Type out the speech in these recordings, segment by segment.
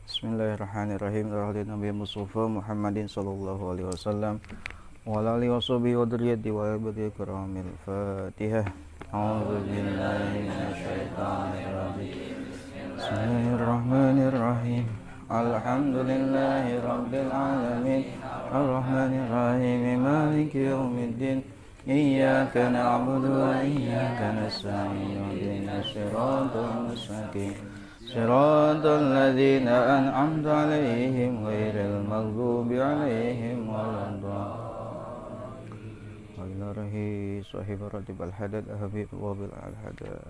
Bismillahirrahmanirrahim. Nabi Mustafa Muhammadin sallallahu alaihi wasallam wa ala alihi washabihi wa dzurriyyati wa ibadihi karamil Fatihah. A'udzu billahi minasyaitonir rajim. Bismillahirrahmanirrahim. Alhamdulillahi rabbil alamin. Arrahmanir rahim. Maliki yaumiddin. Iyyaka na'budu wa iyyaka nasta'in. Ihdinas siratal mustaqim. Siratal ladzina an'amta 'alaihim ghairil maghdubi 'alaihim waladdallin. Alaihi sahib ratib al-hadad habib wa bil al-hadad.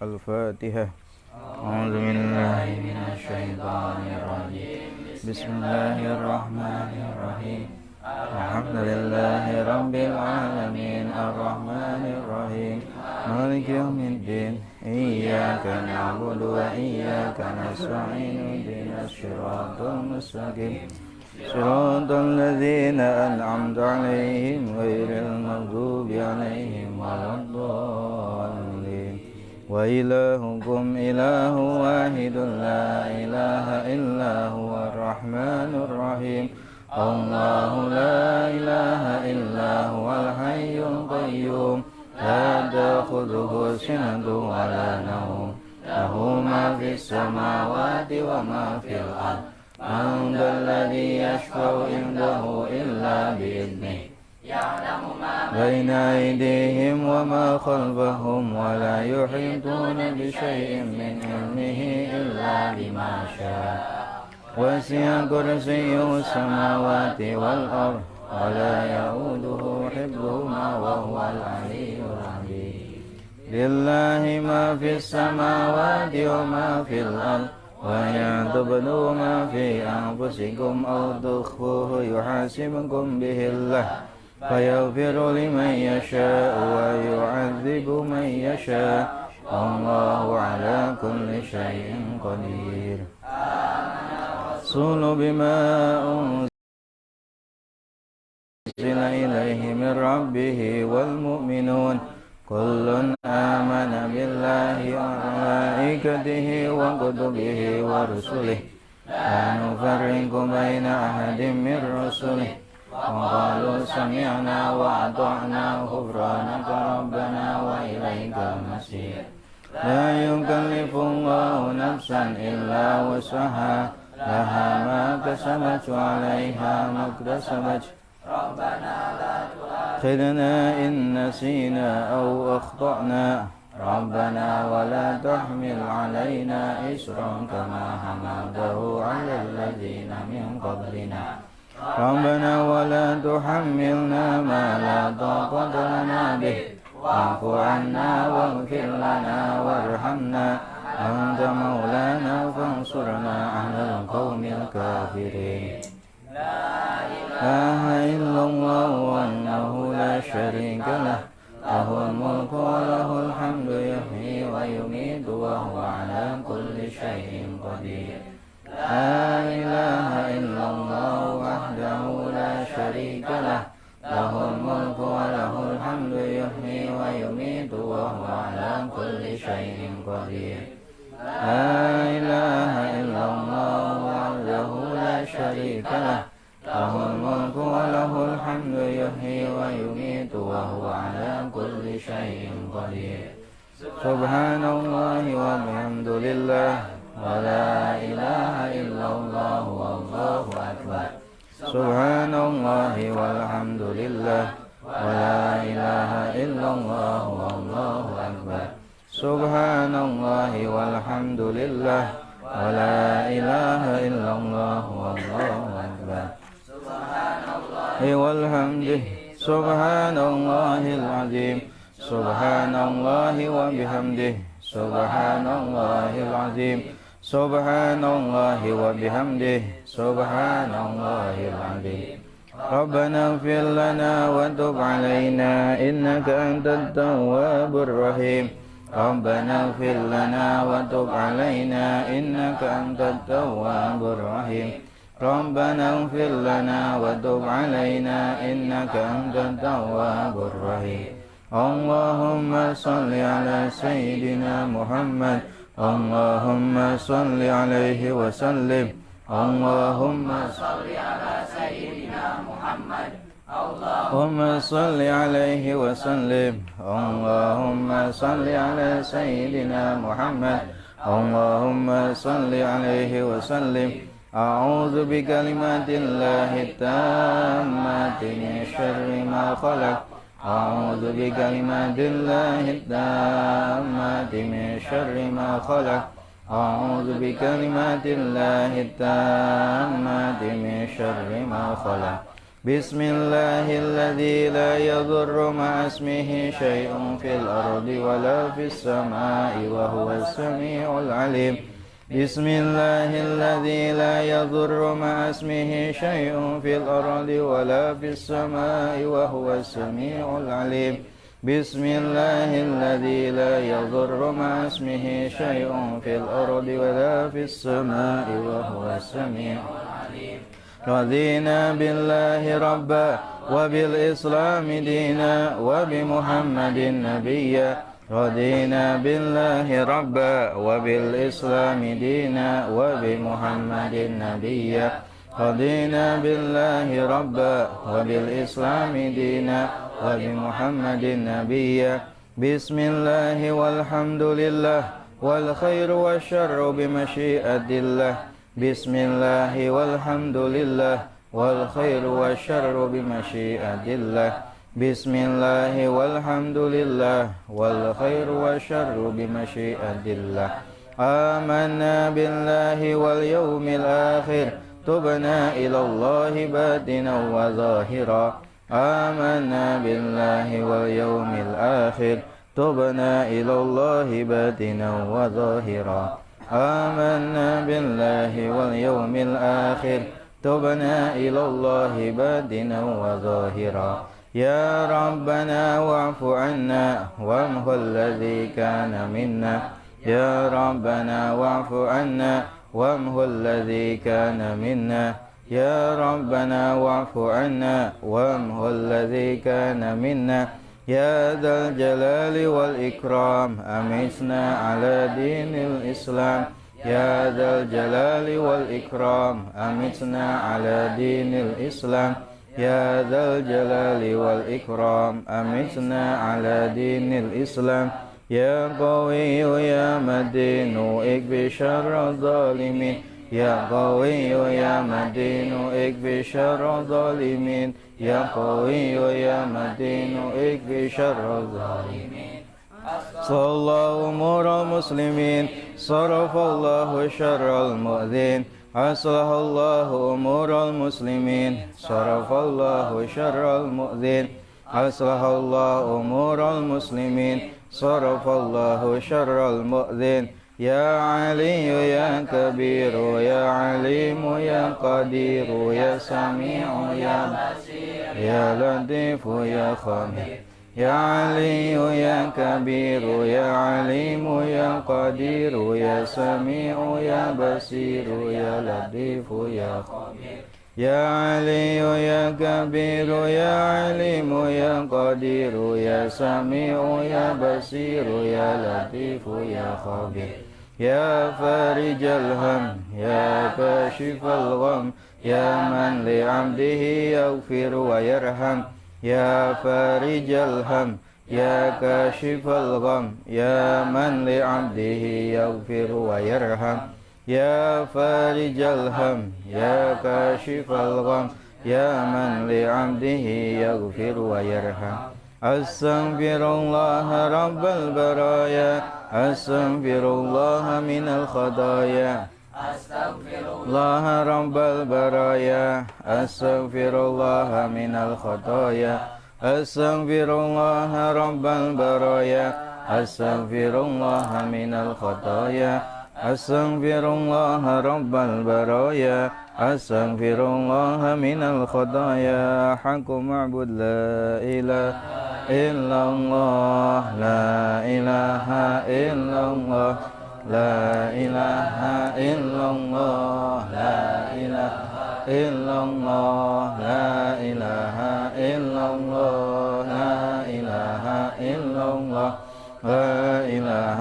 Al-Fatihah. A'udzu billahi minasy syaithanir rajim. Bismillahirrahmanirrahim. Alhamdulillahi rabbil alamin. Arrahmanir rahim. Maliki yaumiddin. Iyyaka na'budu wa iyyaka nasta'in. Ihdinas siratal mustaqim. Siratal ladzina an'amta 'alaihim ghairil maghdubi 'alaihim waladdallin. Wa ilahukum ilahu wahidun la ilaha illa huwa ar-rahmanur rahim. Allahu la ilaha illa huwal hayyul qayyum. La ta'khudhuhu sinatun wa la nawm. Lahu ma fis samawati wa ma fil ardh. Man dzalladzi yashfa'u 'indahu illa bi'idhnihi. Ya'lamu ma baina aydihim wa ma khalfahum wa la yuhituna bi syai'in min 'ilmihi illa bima syaa'. Wasi'a kursiyyuhu samawati wal ardh wa la ya'uduhu hifdhuhuma wa huwal 'aliyyul 'azim. Lillahi ma fis samawati wa ma fil ardh wa in tubdu ma fi anfusikum aw tukhfuhu yuhasibkum bihi Allah fayaghfiru liman yasha'u wa yu'adzibu man yasha'u. Allahu 'ala kulli syai'in qadir. Rasulu bima unzila ilaihi min rabbih wal mu'minun kullun amana billahi wa malaikatihi wa kutubihi wa rusulihi la nufarriqu baina ahadin min rusulihi wa qalu sami'na wa ata'na ghufranaka rabbana wa ilaikal masir. La yukallifu Allahu nafsan illa wus'aha laha ma kasabat wa 'alaiha ma iktasabat. Rabbana la tu'akhidhna in nasina aw akhta'na. Rabbana wa la tahmil 'alaina isran kama hamaltahu 'alal ladzina min qablina. Rabbana wa la tuhammilna ma la taqata lana bih. Wa'fu 'anna waghfir lana warhamna. Anta maulana fansurna 'alal qaumil kafirin. La ilaha illallah wahdahu la syarika lah. Lahul mulku wa lahul hamdu yuhyi wa yumiitu wa huwa 'ala kulli syai'in qadir. La ilaha illallah wahdahu la syarika lah. Lahul mulku wa lahul hamdu yuhyi wa yumiitu wa huwa 'ala kulli syai'in qadir. La ilaha illallah wahdahu la syarika lah. Lahul mulku wa lahul hamdu yuhyi wa yumiitu wa huwa 'ala kulli syai'in qadir. Subhanallahi wa bihamdillah wa la ilaha illallah wallahu akbar. Subhanallahi walhamdulillah wa la ilaha illallah wallahu akbar. Subhanallahi walhamdulillah wa la ilaha illallah wallahu akbar. Subhanallahi walhamdihi. Subhanallahil azim. Subhanallahi wa bihamdihi. Subhanallahil azim. Subhanallahi wa bihamdihi. Subhanallahil azim. Rabbana ighfir lana wa tub 'alaina innaka antat tawwabur rahim. Rabbana ighfir lana wa tub 'alaina innaka antat tawwabur rahim. Rabbana ighfir lana wa tub 'alaina innaka antat tawwabur rahim. Allahumma shalli ala sayyidina Muhammad اللهم صل عليه وسلم اللهم صل على سيدنا محمد اللهم صل عليه وسلم اللهم صل على سيدنا محمد اللهم صل عليه وسلم أعوذ بكلمات الله التامات من شر ما خلق أعوذ بكلمات الله التامات من شر ما خلق أعوذ بكلمات الله التامات من شر ما خلق بسم الله الذي لا يضر مع اسمه شيء في الأرض ولا في السماء وهو السميع العليم بسم الله الذي لا يضر مع اسمه شيء في الأرض ولا في السماء وهو السميع العليم بسم الله الذي لا يضر مع اسمه شيء في الأرض ولا في السماء وهو السميع العليم رضينا بالله ربا وبالإسلام دينا وبمحمد نبيا رضينا بالله ربا وبالإسلام دينا وبمحمد نبيا رضينا بالله ربا وبالإسلام دينا وبمحمد نبيا بسم الله والحمد لله والخير والشر بمشيئة الله بسم الله والحمد لله والخير والشر بمشيئة الله بسم الله والحمد لله والخير والشر بمشيئة الله آمنا بالله واليوم الآخر تبنا إلى الله باطنا وظاهرا آمنا بالله واليوم الآخر تبنا إلى الله باطنا وظاهرا آمنا بالله واليوم الآخر تبنا إلى الله باطنا وظاهرا يا ربنا واعف عنا وامه الذي كان منا يا ربنا واعف عنا وامه الذي كان منا يا ربنا واعف عنا وامه الذي كان منا يا ذا الجلال والإكرام أمتنا على دين الإسلام يا ذا الجلال والإكرام أمتنا على دين الإسلام يا ذا الجلال والإكرام أمتنا على دين الإسلام يا قوي يا متين اكف شر الظالمين يا قوي يا متين اكف شر الظالمين يا قوي يا متين اكف شر الظالمين صلى الله أمور المسلمين صرف الله شر المؤذين أصلح الله أمور المسلمين صرف الله شر المؤذين أصلح الله أمور المسلمين صرف الله شر المؤذين يا علي يا كبير يا عليم يا قدير يا سميع يا بصير يا لطيف يا خبير يا علي يا كبير يا عليم يا قدير يا سميع يا بصير يا لطيف يا خبير يا علي يا كبير يا عليم يا قدير يا سميع يا بصير يا لطيف يا خبير يا فارج الهم يا كاشف الغم يا من لعبده يغفر ويرحم يا فارج الهم يا كاشف الغم يا من لعبده يغفر ويرحم يا فارج الهم يا كاشف الغم يا من لعبده يغفر ويرحم أستغفر الله رب البرايا أستغفر الله من الخطايا أستغفر الله رب البرايا أستغفر الله من الخطايا أستغفر الله رب البرايا أستغفر الله من الخطايا أستغفر الله رب البرايا أستغفر الله من الخطايا حق معبود لا إله إلا الله لا إله إلا الله لا إله إلا الله لا إله إلا الله لا إله إلا الله لا إله إلا الله لا إله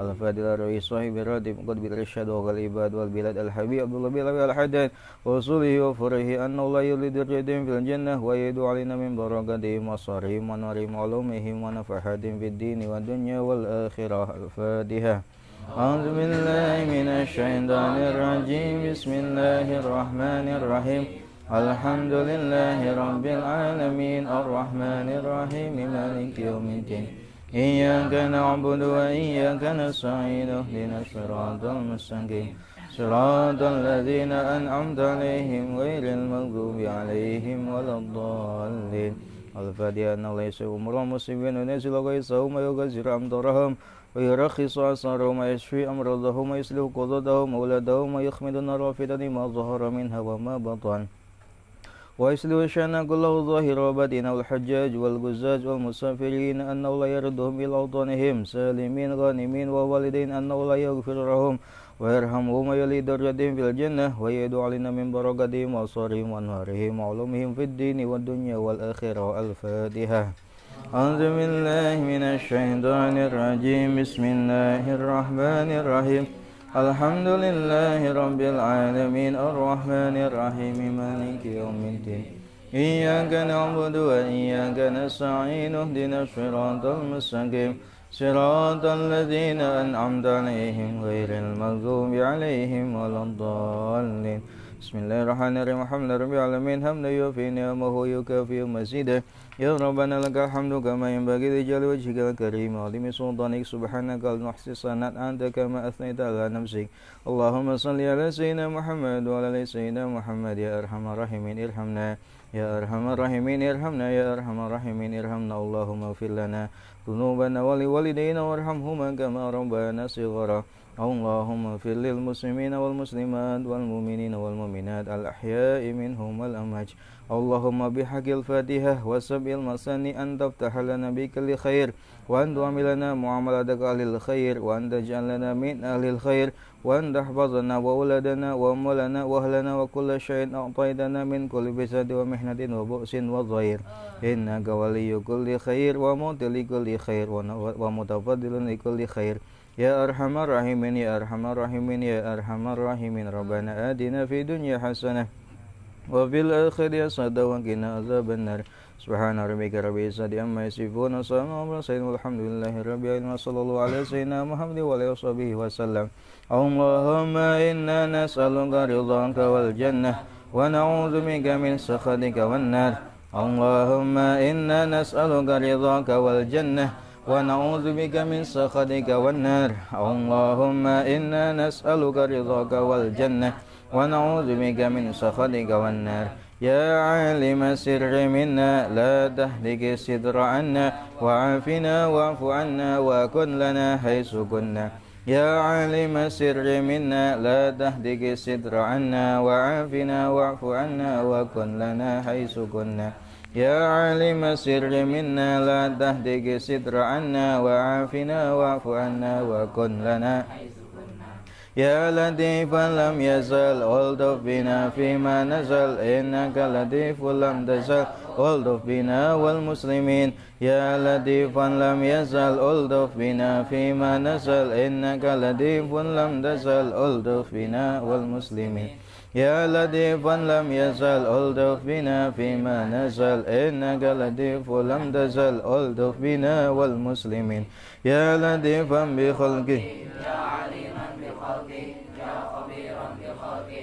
الفادي الرئيس صاحب الراتب قد بالرشاد والعباد والبلاد الحبيب عبد الله بن أبي الحداد وصوله وفره أن الله يولد الرجال في الجنة ويدعو علينا من بركاتهم وصارهم ونورهم وعلومهم ونفحاتهم في الدين والدنيا والآخرة. الفاتحة. أعوذ بالله من الشيطان الرجيم. بسم الله الرحمن الرحيم. الحمد لله رب العالمين الرحمن الرحيم مالك يوم الدين إياك نعبد وإياك نستعين اهدنا الصراط المستقيم صراط الذين أنعمت عليهم غير المغضوب عليهم ولا الضالين. الفاتحة. أن الله يسوع أمر المسلمين وينزل غيثهم ويغزر أمطارهم ويرخص أسعارهم ويشفي أمراضهم ويصلح قضاتهم وأولادهم ويخمد النار وفتن ما ظهر منها وما بطن ويصلح شأن كله ظاهر وباطن والحجاج والغزاج والمسافرين أنه لا يردهم إلى أوطانهم سالمين غانمين ووالدين أنه لا يغفر لهم ويرحمهم ويلي درجتهم في الجنة ويدعو علينا من بركاتهم وأسرارهم وأنوارهم وعلومهم في الدين والدنيا والآخرة. الفاتحة. أعوذ بالله من الشيطان الرجيم. بسم الله الرحمن الرحيم. الحمد لله رب العالمين الرحمن الرحيم مالك يوم الدين إياك نعبد وإياك نستعين اهدنا الصراط المستقيم صراط الذين أنعمت عليهم غير المغضوب عليهم ولا الضالين. بسم الله الرحمن الرحيم. الحمد لله رب العالمين حمدا يوفي نعمه ويكافئ مزيده. يا ربنا لك الحمد كما ينبغي لجلال وجهك الكريم وعظيم سلطانك سبحانك لا نحصي ثناء أنت كما أثنيت على نفسك. اللهم صل على سيدنا محمد وعلى آل سيدنا محمد. يا أرحم الراحمين ارحمنا يا أرحم الراحمين ارحمنا يا أرحم الراحمين ارحمنا. اللهم اغفر لنا ذنوبنا ولوالدينا وارحمهما كما ربنا صغارا. اللهم اغفر للمسلمين والمسلمات والمؤمنين والمؤمنات الأحياء منهم والأموات. اللهم بحق الفاتحة وسبع المثاني أن تفتح لنا بكل خير وأن تعاملنا معاملتك أهل الخير وأن تجعلنا من أهل الخير وأن تحفظنا وأولادنا وأموالنا وأهلنا وكل شيء أعطيتنا من كل بساط ومحنة وبؤس وضير إنك ولي كل خير وموت لكل خير ومتفضل لكل خير. يا أرحم الراحمين يا أرحم الراحمين يا أرحم الراحمين. ربنا آتنا في الدنيا حسنة وفي الآخرة حسنة وقنا عذاب النار. سبحان ربك رب العزة عما يصفون وسلام على المرسلين والحمد لله رب العالمين وصلى الله على سيدنا محمد وعلى آله وصحبه وسلم. اللهم إنا نسألك رضاك والجنة ونعوذ بك من سخطك والنار. اللهم إنا نسألك رضاك والجنة ونعوذ بك من سخطك والنار. اللهم إنا نسألك رضاك والجنة ونعوذ بك من سخطك والنار. يا عالم السر منا لا تهلك الستر عنا وعافنا واعف عنا وكن لنا حيث كنا. يا عالم السر منا لا تهلك الستر عنا وعافنا واعف عنا وكن لنا حيث كنا. يا عالم السر منا لا تهلك الستر عنا وعافنا واعف عنا وكن لنا. يا لطيفا لم يزل والطف بنا فيما نزل إنك لطيف لم تزل والطف بنا والمسلمين. يا لطيفا لم يزل والطف بنا فيما نزل إنك لطيف لم تزل والطف بنا والمسلمين. يا لطيفا لم يزل والطف بنا فيما نزل إنك لطيف لم تزل والطف بنا والمسلمين. يا لطيفا بخلقه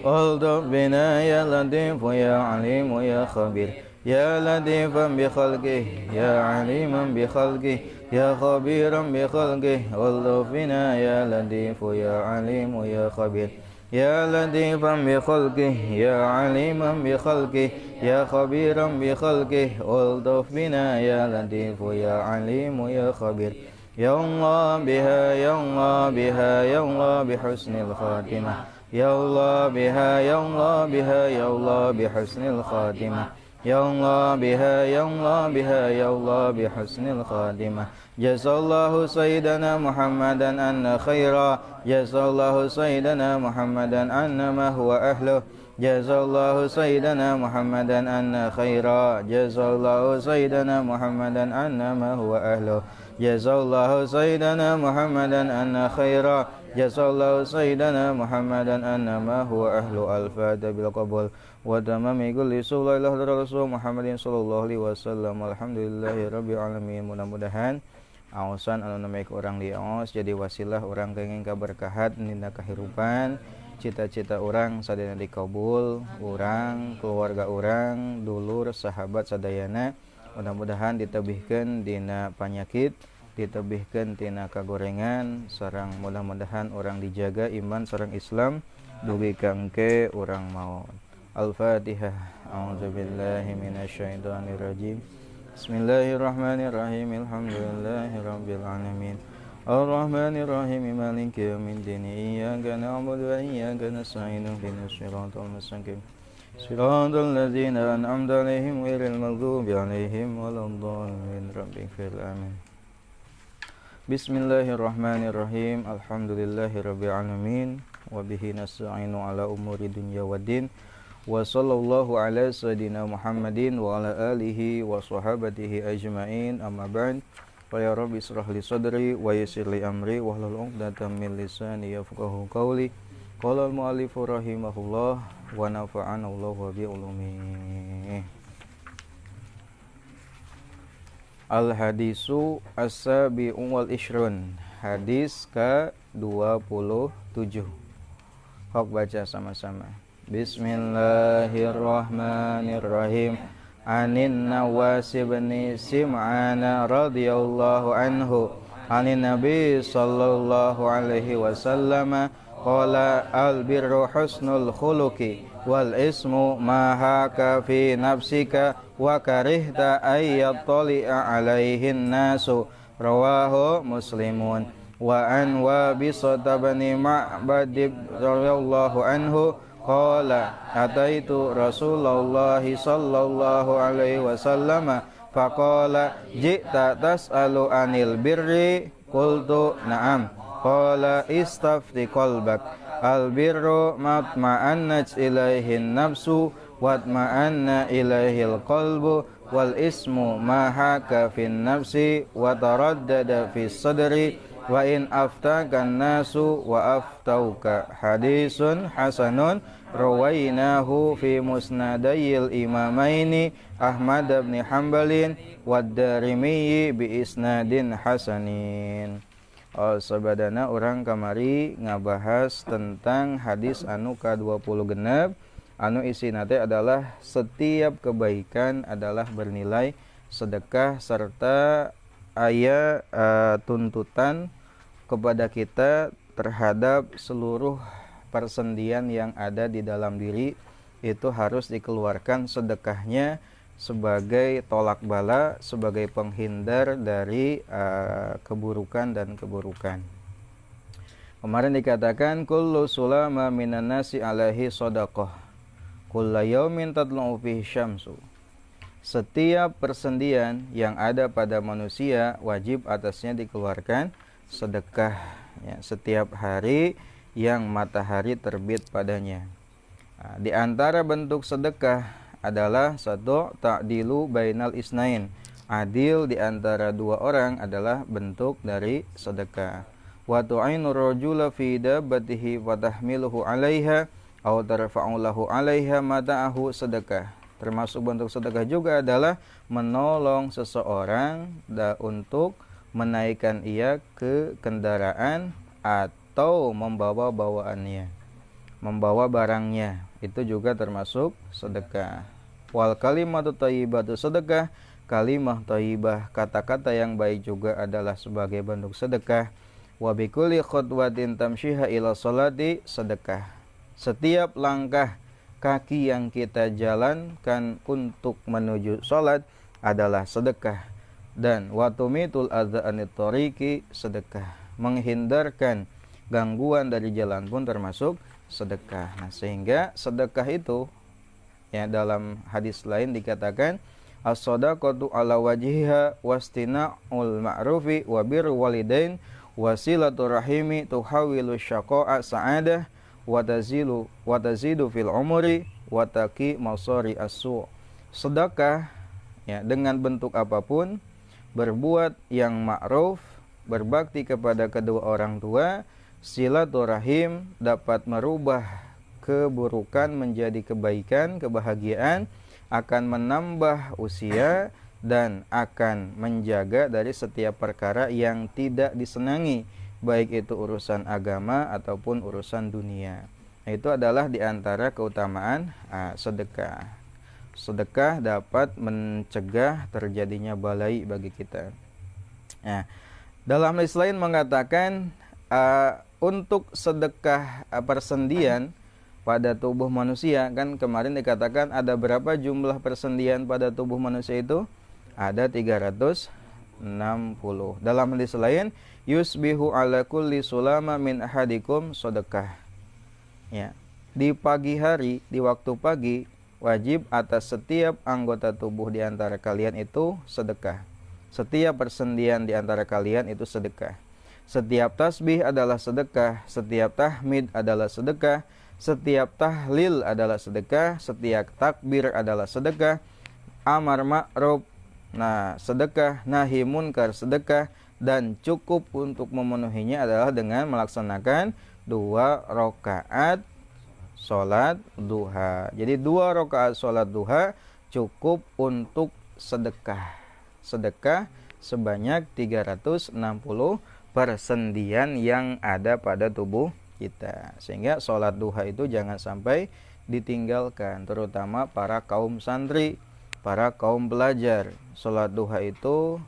والطف بنا يا لطيف يا عليم يا خبير. يا لطيفا بخلقه يا عليما بخلقه يا خبيرا بخلقه والطف بنا يا لطيف يا عليم يا خبير. يا لطيفا بخلقه يا عليما بخلقه يا خبيرا بخلقه والطف بنا يا لطيف يا عليم يا خبير. يا الله بها يا الله بها يا الله بحسن الخاتمة. يا الله بها يا الله بها يا الله بحسن الخاتمة. يا الله بها يا الله بها يا الله بحسن الخاتمة. جزا الله سيدنا محمدا أن خيرا. جزا الله سيدنا محمدا أن ما هو أهله Jazallahu sayyidana Muhammadan anna khaira. Jazallahu sayyidana Muhammadan anna ma huwa ahlu. Jazallahu sayyidana Muhammadan anna khaira. Jazallahu sayyidana Muhammadan anna ma huwa ahlu. Al-Fatiha bil qabul wa tamami kulli sulailah Rasul Muhammadin sallallahu alaihi wasallam. Alhamdulillahi rabbil alamin. Mudah-mudahan aosan anu namek orang di aos jadi wasilah orang kenging kaberkahat dina kahirupan. Cita-cita orang sadayana dikabul, orang, keluarga orang, dulur, sahabat sadayana mudah-mudahan ditebihkeun dina panyakit, ditebihkeun tina kagorengan, sareng mudah-mudahan orang dijaga iman sareng Islam dugi kangke orang maut. Al-Fatihah. A'udzubillahi minasyaitonir rajim. Bismillahirrahmanirrahim. Alhamdulillahirabbil alamin. Ar-Rahmanir-Rahim Maliki yaumiddin. Iyyaka na'budu wa iyyaka nasta'in. Ihdinas siratal mustaqim. Siratal ladzina an'amta 'alaihim ghairil maghdubi 'alaihim waladdallin. Rabbighfir amin. Bismillahirrahmanirrahim. Alhamdulillahirabbil alamin wa bihi nasta'inu 'ala umuri dunya waddin. Wa sallallahu ala sayyidina Muhammadin wa ala alihi wa sahbihi ajmain. Amma ba'd. Ya Rabbi israh li sadri wa yassir li amri wahlul 'uqdatam min lisani yafqahu qawli. Qala al-mu'allif rahimahullah wa nafa'ana Allah bi ulumihi. Al-hadisu as-sabi'u wal ishrun. Hadis ke-27. Hok baca sama-sama. Bismillahirrahmanirrahim. Anin Nawas bin Sim'an radhiyallahu anhu anin Nabi sallallahu alaihi wasallam qala al birru husnul khuluqi wal ismu ma haka fi nafsika wa karihta ay yattali'a alaihin nasu. Rawahu Muslimun. Wa an Wabisata bin Ma'bad radhiyallahu anhu qala ataitu Rasulullah sallallahu alaihi wasallam faqala ji'ta tas'alu anil birri qultu na'am qala istafti qalbak al birru matma'annat ilaihin nafsu watma'anna ilaihil qalbu wal ismu ma haka fin nafsi wa taraddada fis sadri wa in aftakan nasu wa aftauka. Hadisun hasanun rawainahu fi musnadayil imamaini Ahmad bin Hanbalin wa Darimi bi isnadin hasanin. Sabadana orang kamari ngabahas tentang hadis anu ka-20 genep anu isina teh adalah setiap kebaikan adalah bernilai sedekah serta aya tuntutan kepada kita terhadap seluruh persendian yang ada di dalam diri itu harus dikeluarkan sedekahnya sebagai tolak bala, sebagai penghindar dari keburukan dan keburukan. Kemarin dikatakan kullu sulama minan nasi alaihi shadaqah kullu yaumin tadlu fihi syamsu. Setiap persendian yang ada pada manusia wajib atasnya dikeluarkan sedekah ya, setiap hari yang matahari terbit padanya. Di antara bentuk sedekah adalah satu ta'dilu bainal isnain. Adil di antara dua orang adalah bentuk dari sedekah. Wa tu'inu rajula fi dabbatihi wa tahmiluhu 'alaiha aw tarfa'u lahu 'alaiha mata'ahu sedekah. Termasuk bentuk sedekah juga adalah menolong seseorang untuk menaikkan ia ke kendaraan atau membawa bawaannya, membawa barangnya. Itu juga termasuk sedekah. Wal kalimatu thayyibatu sedekah. Kalimah thayyibah, kata-kata yang baik juga adalah sebagai bentuk sedekah. Wa bikulli khutwatin tamshiha ila sholati sedekah. Setiap langkah kaki yang kita jalankan untuk menuju sholat adalah sedekah. Dan watumitul adza'anit thariqi sedekah. Menghindarkan gangguan dari jalan pun termasuk sedekah. Nah, sehingga sedekah itu ya dalam hadis lain dikatakan as-shadaqatu ala wajhiha wastina'ul ma'rufi wa birrul walidain wasilatu rahimi tuhawilu syaqa'a sa'adah wa tazidu fil umri wa taqi masari as-su'. Sedekah ya dengan bentuk apapun, berbuat yang ma'ruf, berbakti kepada kedua orang tua, silaturahim dapat merubah keburukan menjadi kebaikan, kebahagiaan, akan menambah usia dan akan menjaga dari setiap perkara yang tidak disenangi, baik itu urusan agama ataupun urusan dunia. Itu adalah diantara keutamaan sedekah. Sedekah dapat mencegah terjadinya balai bagi kita. Nah, dalam hadis lain mengatakan untuk sedekah persendian pada tubuh manusia, kan kemarin dikatakan ada berapa jumlah persendian pada tubuh manusia itu? Ada 360. Dalam hadis lain, yusbihu ala kulli sulama min ahadikum sedekah. Ya, di pagi hari, di waktu pagi, wajib atas setiap anggota tubuh di antara kalian itu sedekah. Setiap persendian di antara kalian itu sedekah. Setiap tasbih adalah sedekah, setiap tahmid adalah sedekah, setiap tahlil adalah sedekah, setiap takbir adalah sedekah, amar ma'ruf sedekah, nahi munkar sedekah, dan cukup untuk memenuhinya adalah dengan melaksanakan 2 rakaat sholat duha. Jadi 2 rakaat sholat duha cukup untuk sedekah. Sedekah sebanyak 360 persendian yang ada pada tubuh kita. Sehingga sholat duha itu jangan sampai ditinggalkan, terutama para kaum santri, para kaum pelajar. Sholat duha itu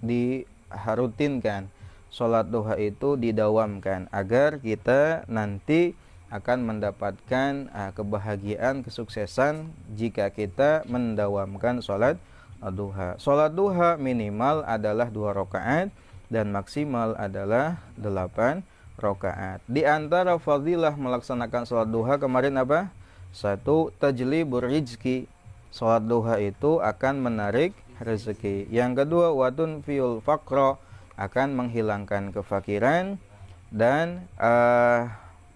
dirutinkan, sholat duha itu didawamkan agar kita nanti akan mendapatkan kebahagiaan, kesuksesan jika kita mendawamkan sholat duha. Sholat duha minimal adalah 2 rakaat dan maksimal adalah 8 rakaat. Di antara fadilah melaksanakan sholat duha kemarin apa? 1. Tajlibur rizki. Sholat duha itu akan menarik rezeki. Yang kedua, watun fiul faqra, akan menghilangkan kefakiran. Dan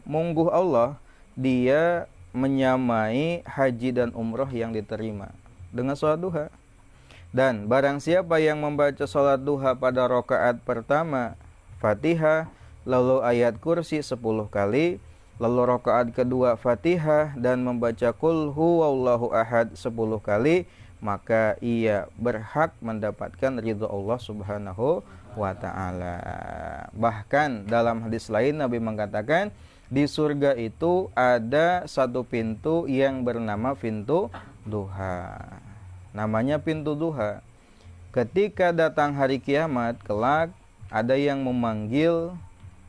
mungguh Allah, dia menyamai haji dan umroh yang diterima dengan sholat duha. Dan barang siapa yang membaca sholat duha pada rakaat pertama Fatihah, lalu ayat kursi 10 kali, lalu rakaat kedua Fatihah dan membaca qul huwallahu ahad 10 kali, maka ia berhak mendapatkan ridha Allah Subhanahu wa ta'ala. Bahkan dalam hadis lain Nabi mengatakan, di surga itu ada 1 pintu yang bernama pintu duha. Namanya pintu duha. Ketika datang hari kiamat kelak, ada yang memanggil,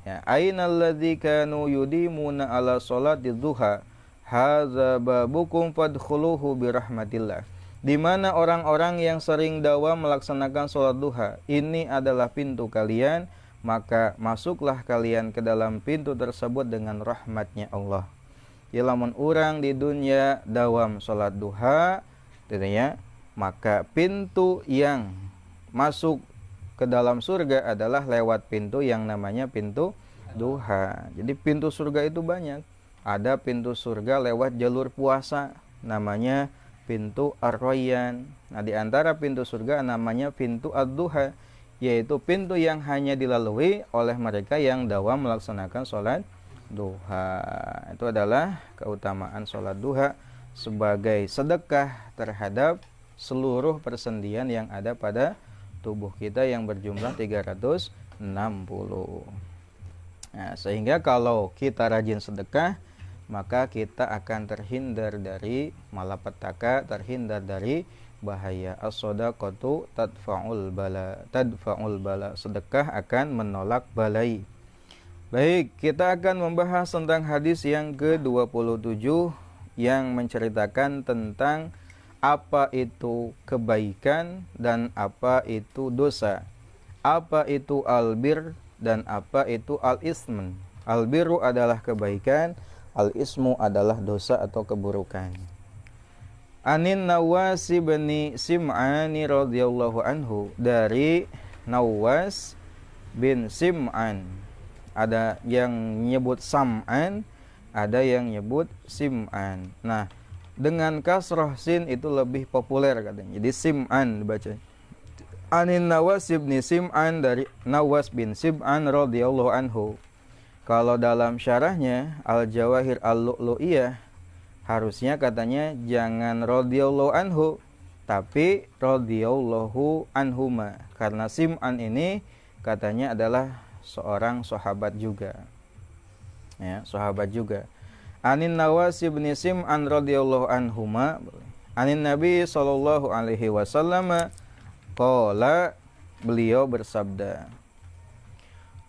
ya, ainal ladzi kanu yudimuna ala sholati duha hadza babukum fadkhuluhu birahmatillah. Di mana orang-orang yang sering dawam melaksanakan sholat duha, ini adalah pintu kalian, maka masuklah kalian ke dalam pintu tersebut dengan rahmatnya Allah. Ilamun urang di dunia dawam sholat duha, ya, maka pintu yang masuk ke dalam surga adalah lewat pintu yang namanya pintu duha. Jadi pintu surga itu banyak. Ada pintu surga lewat jalur puasa, namanya pintu Ar-Rayyan. Nah, di antara pintu surga namanya pintu Ad-Duha, yaitu pintu yang hanya dilalui oleh mereka yang dawam melaksanakan sholat duha. Itu adalah keutamaan sholat duha sebagai sedekah terhadap seluruh persendian yang ada pada tubuh kita yang berjumlah 360. Nah, sehingga kalau kita rajin sedekah, maka kita akan terhindar dari malapetaka, terhindar dari bahaya. As-shadaqatu tadfa'ul bala. Sedekah akan menolak balai. Baik, kita akan membahas tentang hadis yang ke-27 yang menceritakan tentang apa itu kebaikan dan apa itu dosa, apa itu albir dan apa itu al-ism. Albiru adalah kebaikan, al-ismu adalah dosa atau keburukan. Anin Nawas bin Sim'an radhiyallahu anhu, dari Nawas bin Sim'an, ada yang menyebut Sam'an, ada yang nyebut sim'an. Nah, dengan kasroh sin itu lebih populer katanya. Jadi sim'an dibaca. Anin Nawas bin Sim'an, dari Nawas bin Sim'an radhiyallahu anhu. Kalau dalam syarahnya Al-Jawahir Al-Lu'lu'iyah harusnya katanya jangan radhiyallahu anhu, tapi radhiyallahu anhuma, karena Sim'an ini katanya adalah seorang sahabat juga. Ya, sahabat juga. Anin Nawas bin Sim'an radhiyallahu anhuma, anin Nabi sallallahu alaihi wasallam qala, beliau bersabda,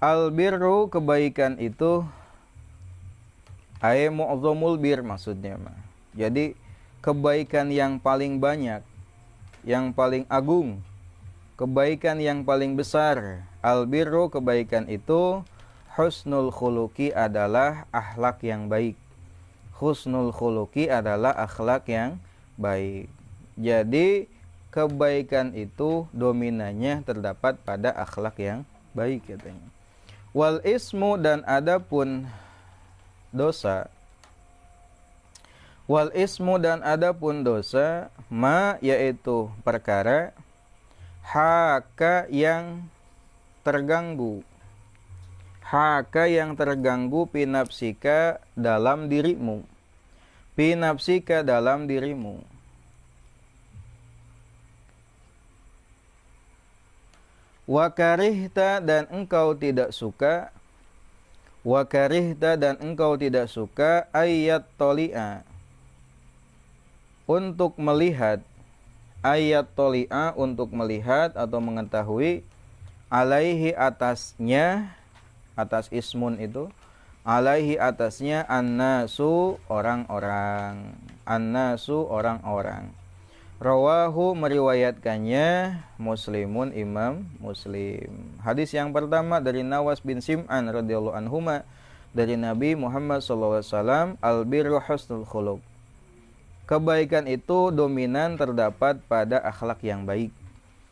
al-birru, kebaikan itu, ay mu'zamul bir, maksudnya mah. Jadi kebaikan yang paling banyak, yang paling agung, kebaikan yang paling besar. Al-birru, kebaikan itu, husnul khuluqi, adalah akhlak yang baik. Husnul khuluqi adalah akhlak yang baik. Jadi kebaikan itu dominannya terdapat pada akhlak yang baik katanya. Wal ismu, dan adapun dosa, wal ismu, dan adapun dosa, ma, yaitu perkara, haka, yang terganggu, haka, yang terganggu, pinapsika, dalam dirimu, pinapsika, dalam dirimu. Wa karihta, dan engkau tidak suka, wa karihta, dan engkau tidak suka, ayat toli'a, untuk melihat, ayat toli'a, untuk melihat atau mengetahui, alaihi, atasnya, atas ismun itu, alaihi, atasnya, annasu, orang-orang, annasu, orang-orang. Rawahu, meriwayatkannya Muslimun, Imam Muslim. Hadis yang pertama dari Nawas bin Sim'an radhiyallahu anhuma, dari Nabi Muhammad sallallahu alaihi wasallam, al-birru husnul khuluq, kebaikan itu dominan terdapat pada akhlak yang baik.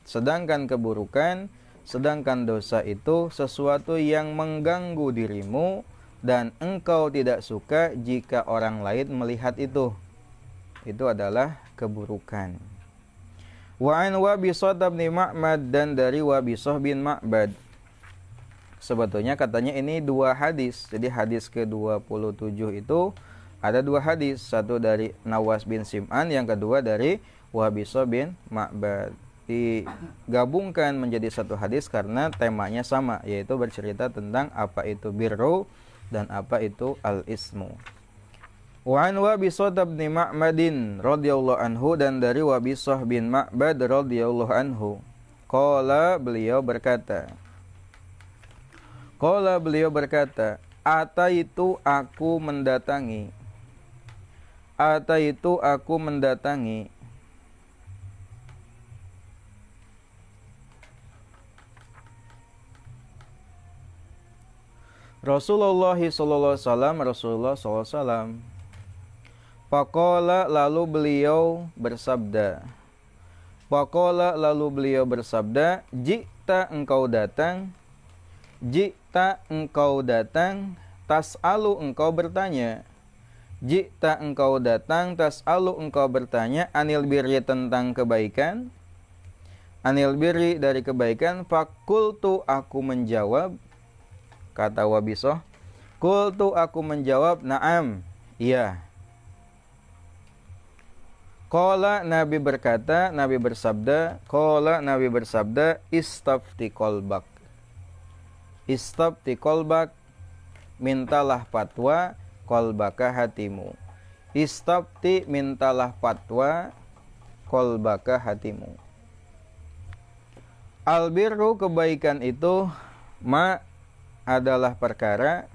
Sedangkan keburukan, sedangkan dosa itu sesuatu yang mengganggu dirimu dan engkau tidak suka jika orang lain melihat itu. Itu adalah keburukan. Wa an Wabisah bin Ma'bad, dan dari Wabisah bin Ma'bad. Sebetulnya katanya ini dua hadis. Jadi hadis ke-27 itu ada dua hadis. Satu dari Nawas bin Sim'an, yang kedua dari Wabisah bin Ma'bad. Digabungkan menjadi satu hadis karena temanya sama, yaitu bercerita tentang apa itu birru dan apa itu al-ismu. Wa an Wabisah bin Ma'badin radhiyallahu anhu, dan dari Wabisah bin Ma'bad radhiyallahu anhu, qala, beliau berkata, qala, beliau berkata, ataitu, aku mendatangi, ataitu, aku mendatangi, Rasulullah sallallahu alaihi wasallam, Rasulullah sallallahu alaihi wasallam. Faqala, lalu beliau bersabda, faqala, lalu beliau bersabda, jikta, engkau datang, jikta, engkau datang, tas'alu, engkau bertanya, jikta, engkau datang, tas'alu, engkau bertanya, anil birri, tentang kebaikan, anil birri, dari kebaikan, fakultu, aku menjawab, kata Wabisah, kultu, aku menjawab, na'am, iya. Qala, Nabi berkata, Nabi bersabda, qala, Nabi bersabda, istafti qalbak, istafti qalbak, mintalah fatwa, qalbaka, hatimu, istafti, mintalah fatwa, qalbaka, hatimu. Albirru, kebaikan itu, ma, adalah perkara,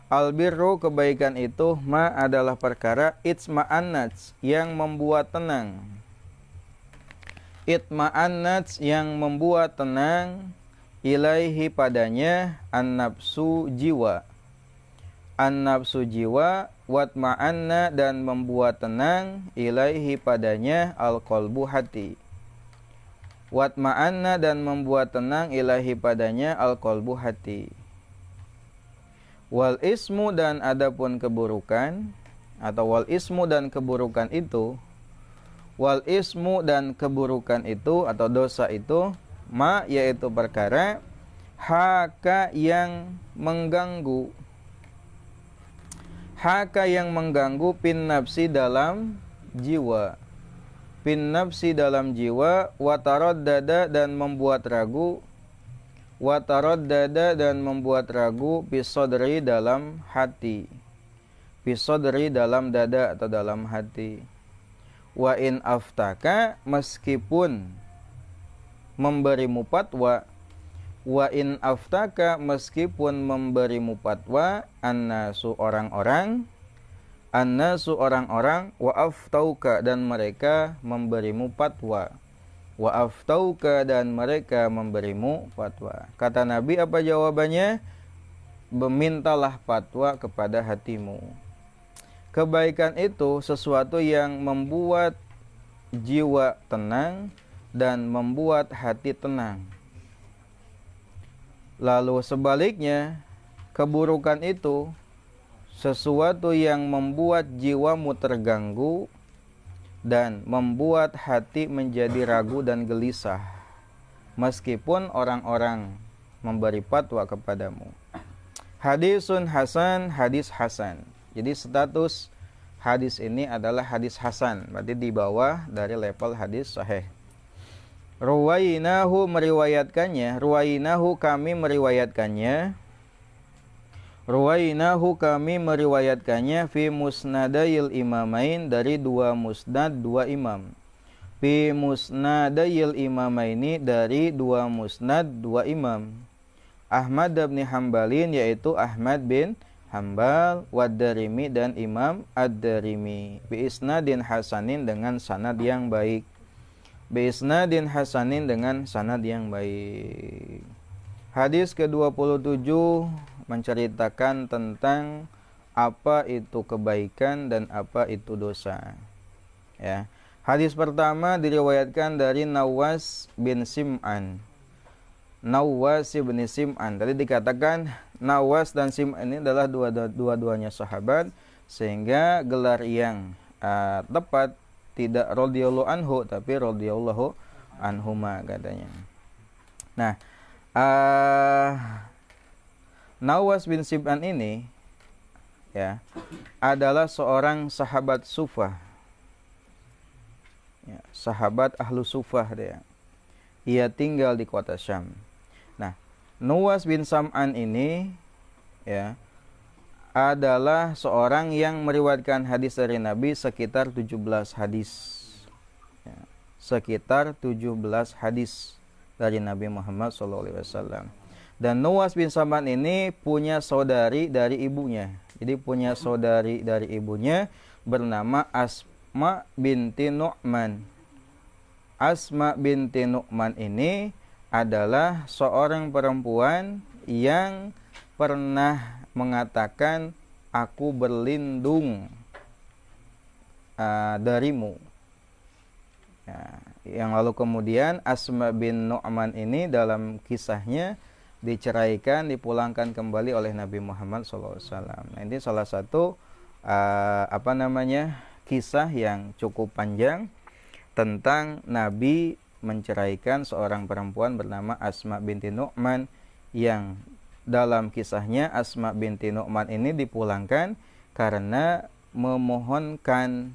albirru, kebaikan itu, ma, adalah perkara, itma'annats, yang membuat tenang, itma'annats, yang membuat tenang, ilaihi, padanya, an-nafsu, jiwa, an-nafsu, jiwa, watma'anna, dan membuat tenang, ilaihi, padanya, al-qalbu, hati, watma'anna, dan membuat tenang, ilaihi, padanya, al-qalbu, hati. Wal ismu dan adapun keburukan, atau wal ismu dan keburukan itu, wal ismu dan keburukan itu atau dosa itu, ma yaitu perkara, haka yang mengganggu, haka yang mengganggu pin nafsi dalam jiwa, pin nafsi dalam jiwa, wataraddada dan membuat ragu, wataraddada dan membuat ragu, pisodri dalam hati, pisodri dalam dada atau dalam hati. Wa in aftaka meskipun memberimu fatwa, wa in aftaka meskipun memberimu fatwa, annasu orang-orang, annasu orang-orang, wa aftauka dan mereka memberimu fatwa, wa aftauka dan mereka memberimu fatwa. Kata Nabi, apa jawabannya? Memintalah fatwa kepada hatimu. Kebaikan itu sesuatu yang membuat jiwa tenang dan membuat hati tenang. Lalu sebaliknya, keburukan itu sesuatu yang membuat jiwamu terganggu dan membuat hati menjadi ragu dan gelisah, meskipun orang-orang memberi fatwa kepadamu. Hadisun hasan, hadis hasan. Jadi status hadis ini adalah hadis hasan, berarti di bawah dari level hadis sahih. Ruwainahu meriwayatkannya, ruwainahu kami meriwayatkannya, ruwainahu kami meriwayatkannya fi musnadayil imamain dari dua musnad dua imam. Fi musnadayil imamaini dari dua musnad dua imam. Ahmad bin Hambalin yaitu Ahmad bin Hambal, wad-Darimi dan Imam ad-Darimi. Bi isnadin hasanin dengan sanad yang baik. Bi isnadin hasanin dengan sanad yang baik. Hadis ke-27 menceritakan tentang apa itu kebaikan dan apa itu dosa. Ya. Hadis pertama diriwayatkan dari Nawas bin Sim'an. Nawas bin Sim'an. Tadi dikatakan Nawas dan Sim'an ini adalah dua-duanya sahabat, sehingga gelar yang tepat tidak radhiyallahu anhu tapi radhiyallahu anhuma katanya. Nah, Nawas bin Sim'an ini ya adalah seorang sahabat sufah. Ya, sahabat ahlu sufah dia. Ia tinggal di kota Syam. Nah, Nawas bin Sam'an ini ya adalah seorang yang meriwayatkan hadis dari Nabi sekitar 17 hadis. Ya, sekitar 17 hadis dari Nabi Muhammad SAW. Dan Nawas bin Sam'an ini punya saudari dari ibunya. Jadi punya saudari dari ibunya bernama Asma binti Nu'man. Asma binti Nu'man ini adalah seorang perempuan yang pernah mengatakan, aku berlindung darimu. Ya, yang lalu kemudian Asma bin Nu'man ini dalam kisahnya diceraikan, dipulangkan kembali oleh Nabi Muhammad SAW. Nah, ini salah satu kisah yang cukup panjang tentang Nabi menceraikan seorang perempuan bernama Asma binti Nu'man, yang dalam kisahnya Asma binti Nu'man ini dipulangkan karena memohonkan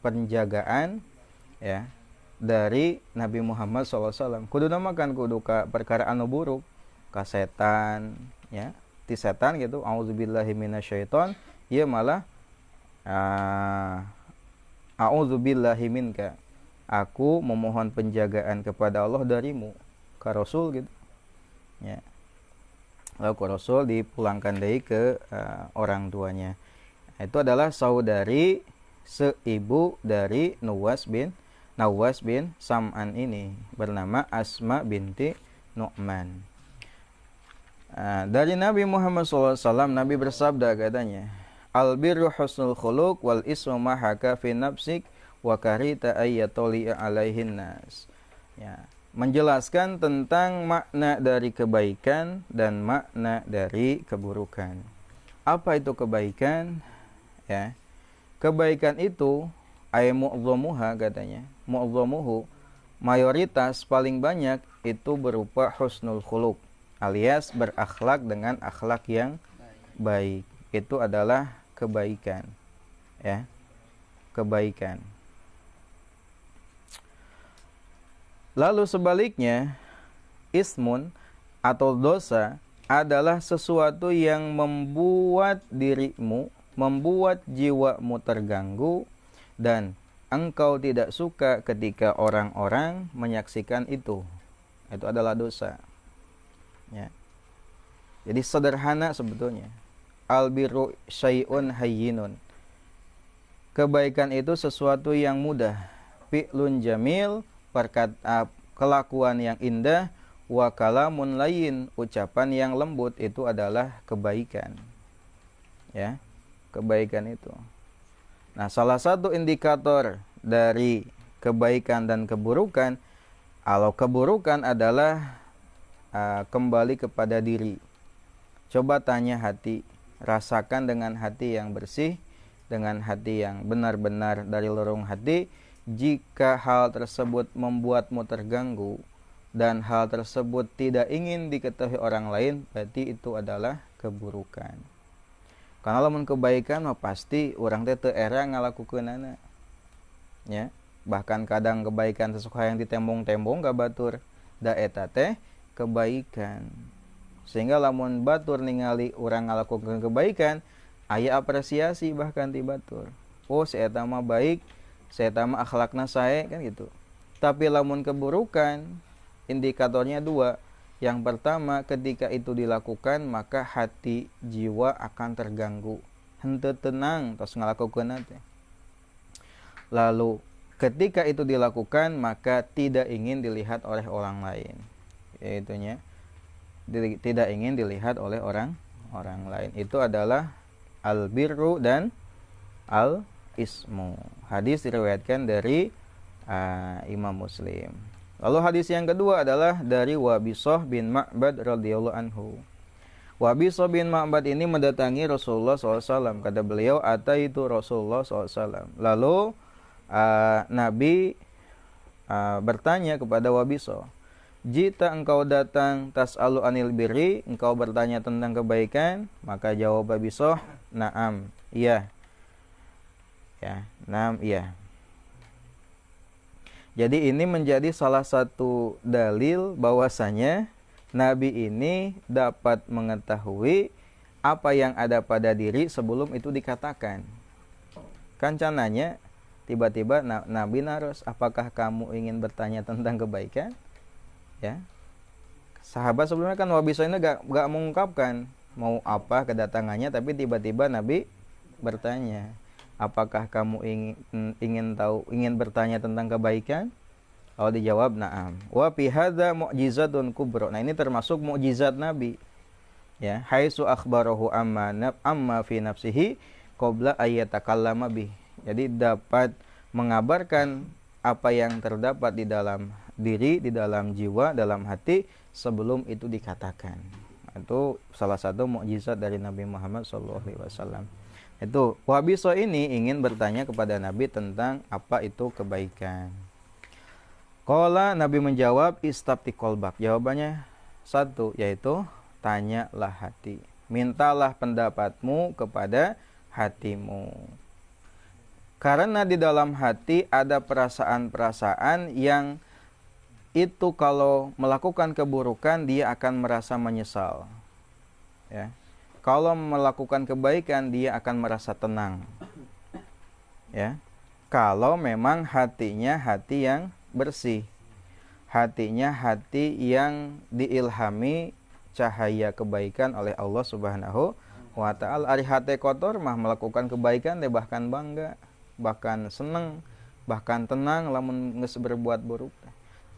penjagaan ya dari Nabi Muhammad SAW. Kudu namakan kudu ka perkara anu buruk, ka setan ya, ti setan gitu, auzubillahi minasyaiton, ieu malah auzubillahi minka, aku memohon penjagaan kepada Allah darimu, ka Rasul gitu ya. Lalu ke Rasul dipulangkan deui ke orang tuanya. Itu adalah saudari seibu dari Nawas bin Sam'an ini, bernama Asma binti Nu'man. Dari Nabi Muhammad SAW, Nabi bersabda katanya, al-birru husnul khuluq wal ismu ma haka fi nafsik wa karita ayyatoli alaihin nas. Ya, menjelaskan tentang makna dari kebaikan dan makna dari keburukan. Apa itu kebaikan? Ya. Kebaikan itu ay mu'dhamuha katanya. Mu'dhamuhu mayoritas paling banyak itu berupa husnul khuluq alias berakhlak dengan akhlak yang baik. Itu adalah kebaikan. Ya. Kebaikan. Lalu sebaliknya, ismun atau dosa adalah sesuatu yang membuat dirimu, membuat jiwamu terganggu dan engkau tidak suka ketika orang-orang menyaksikan itu. Itu adalah dosa. Ya. Jadi sederhana sebetulnya. Albiru syai'un hayyinun. Kebaikan itu sesuatu yang mudah. Fi'lun jamil, kelakuan yang indah, wa kalamun layyin, ucapan yang lembut, itu adalah kebaikan. Ya, kebaikan itu. Nah, salah satu indikator dari kebaikan dan keburukan, kalau keburukan adalah kembali kepada diri. Coba tanya hati, rasakan dengan hati yang bersih, dengan hati yang benar-benar dari lorong hati. Jika hal tersebut membuatmu terganggu dan hal tersebut tidak ingin diketahui orang lain, berarti itu adalah keburukan. Karena lamun kebaikan mah pasti orang teh teu era ngalakukeunana. Ya, bahkan kadang kebaikan sesuatu yang ditembong-tembong ka batur, da eta teh kebaikan. Sehingga lamun batur ningali orang ngalakukeun kebaikan, aya apresiasi bahkan ti batur. Oh, si eta mah baik, si eta mah akhlakna sae, kan gitu. Tapi lamun keburukan, indikatornya dua. Yang pertama, ketika itu dilakukan, maka hati jiwa akan terganggu. Henteu tenang tos ngalakukeun teh. Lalu ketika itu dilakukan, maka tidak ingin dilihat oleh orang lain. Yaitunya tidak ingin dilihat oleh orang lain. Itu adalah al-birru dan al-ismu. Hadis diriwayatkan dari Imam Muslim. Lalu hadis yang kedua adalah dari Wabisah bin Ma'bad radhiyallahu anhu. Wabisah bin Ma'bad ini mendatangi Rasulullah SAW. Kata beliau, ataitu Rasulullah SAW. Lalu Nabi bertanya kepada Wabisah, jika engkau datang tas'alu anil birri, engkau bertanya tentang kebaikan, maka jawab Wabisah, na'am, iya. Ya, na'am, iya. Jadi ini menjadi salah satu dalil bahwasanya Nabi ini dapat mengetahui apa yang ada pada diri sebelum itu dikatakan. Kan cananya tiba-tiba Nabi naros, apakah kamu ingin bertanya tentang kebaikan? Ya. Sahabat sebelumnya kan Wabisah ini gak mengungkapkan mau apa kedatangannya, tapi tiba-tiba Nabi bertanya, apakah kamu ingin bertanya tentang kebaikan? Kalau dijawab na'am. Wa fi hadza mu'jizatun kubra. Nah, ini termasuk mukjizat Nabi. Ya, haitsu akhbarahu amma fi nafsihi qabla ayatakallama bih. Jadi dapat mengabarkan apa yang terdapat di dalam diri, di dalam jiwa, dalam hati sebelum itu dikatakan. Itu salah satu mukjizat dari Nabi Muhammad SAW. Itu Wabisah ini ingin bertanya kepada Nabi tentang apa itu kebaikan. Qala, Nabi menjawab, istabti qalbak. Jawabannya satu, yaitu tanyalah hati. Mintalah pendapatmu kepada hatimu. Karena di dalam hati ada perasaan-perasaan yang itu kalau melakukan keburukan dia akan merasa menyesal. Ya. Kalau melakukan kebaikan dia akan merasa tenang. Ya. Kalau memang hatinya hati yang bersih. Hatinya hati yang diilhami cahaya kebaikan oleh Allah Subhanahu wa ta'ala. Ari hati kotor mah melakukan kebaikan dia bahkan bangga, bahkan senang, bahkan tenang lamun geus berbuat buruk.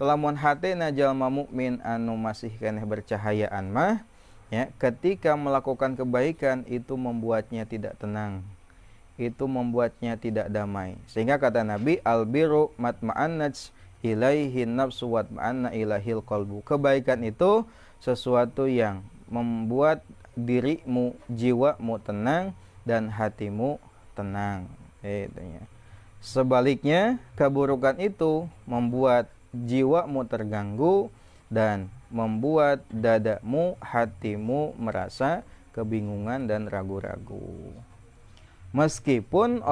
Lamun hatena jalma mukmin anu masih keneh bercahayaan mah, ya, ketika melakukan kebaikan itu membuatnya tidak tenang, itu membuatnya tidak damai. Sehingga kata Nabi, albiru matma'annat ilaihi nafsu wa ma'anna ilahil qalbu. Kebaikan itu sesuatu yang membuat dirimu, jiwamu tenang dan hatimu tenang. Sebaliknya, keburukan itu membuat jiwamu terganggu dan membuat dadamu, hatimu merasa kebingungan dan ragu-ragu. Meskipun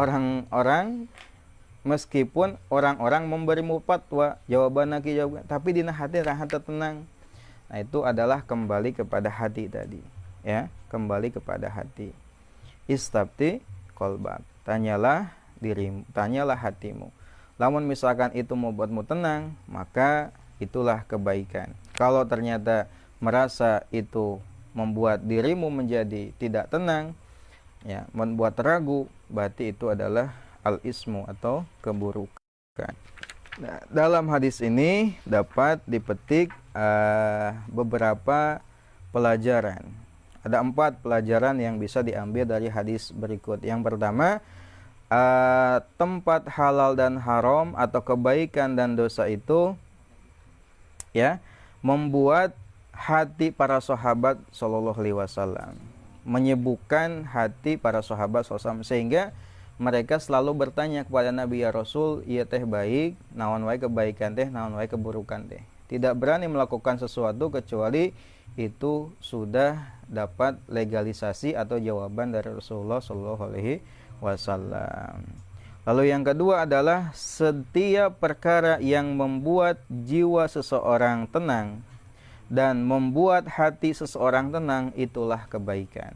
orang-orang memberimu fatwa, jawaban lagi jawaban, tapi dina hati tenang. Nah, itu adalah kembali kepada hati tadi, ya, kembali kepada hati. Istabti qalbak. Tanyalah dirimu, tanyalah hatimu. Lamun misalkan itu membuatmu tenang, maka itulah kebaikan. Kalau ternyata merasa itu membuat dirimu menjadi tidak tenang, ya, membuat ragu, berarti itu adalah al-ismu atau keburukan. Nah, dalam hadis ini dapat dipetik beberapa pelajaran. Ada 4 pelajaran yang bisa diambil dari hadis berikut. Yang pertama, tempat halal dan haram atau kebaikan dan dosa itu, ya, membuat hati para sahabat sallallahu alaihi wasallam, menyibukkan hati para sahabat sallallahu, sehingga mereka selalu bertanya kepada Nabi, ya Rasul, ieu teh baik, naon wae kebaikan teh, naon wae keburukan teh. Tidak berani melakukan sesuatu kecuali itu sudah dapat legalisasi atau jawaban dari Rasulullah sallallahu alaihi wasallam. Lalu yang kedua adalah setiap perkara yang membuat jiwa seseorang tenang dan membuat hati seseorang tenang, itulah kebaikan.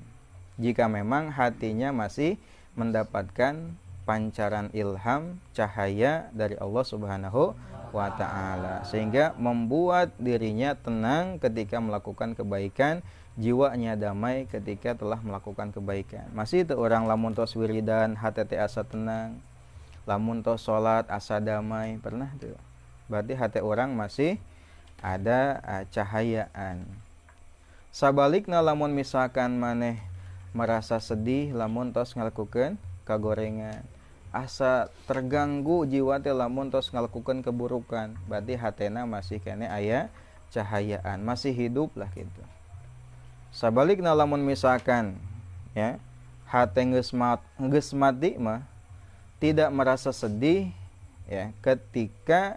Jika memang hatinya masih mendapatkan pancaran ilham, cahaya dari Allah Subhanahu wa ta'ala, sehingga membuat dirinya tenang ketika melakukan kebaikan, jiwanya damai ketika telah melakukan kebaikan. Masih itu orang lamun tos wiridan hati asa tenang, lamun tos salat asa damai, pernah tuh. Berarti hati orang masih ada cahayaan. Sabalikna lamun misalkan maneh merasa sedih lamun tos ngalakukeun kagorengan, asa terganggu jiwa teh lamun tos ngalakukeun keburukan, berarti hatena masih kene aya cahayaan, masih hidup lah gitu. Sabalikna lamun misalkan, ya, hate geus mati mah tidak merasa sedih, ya, ketika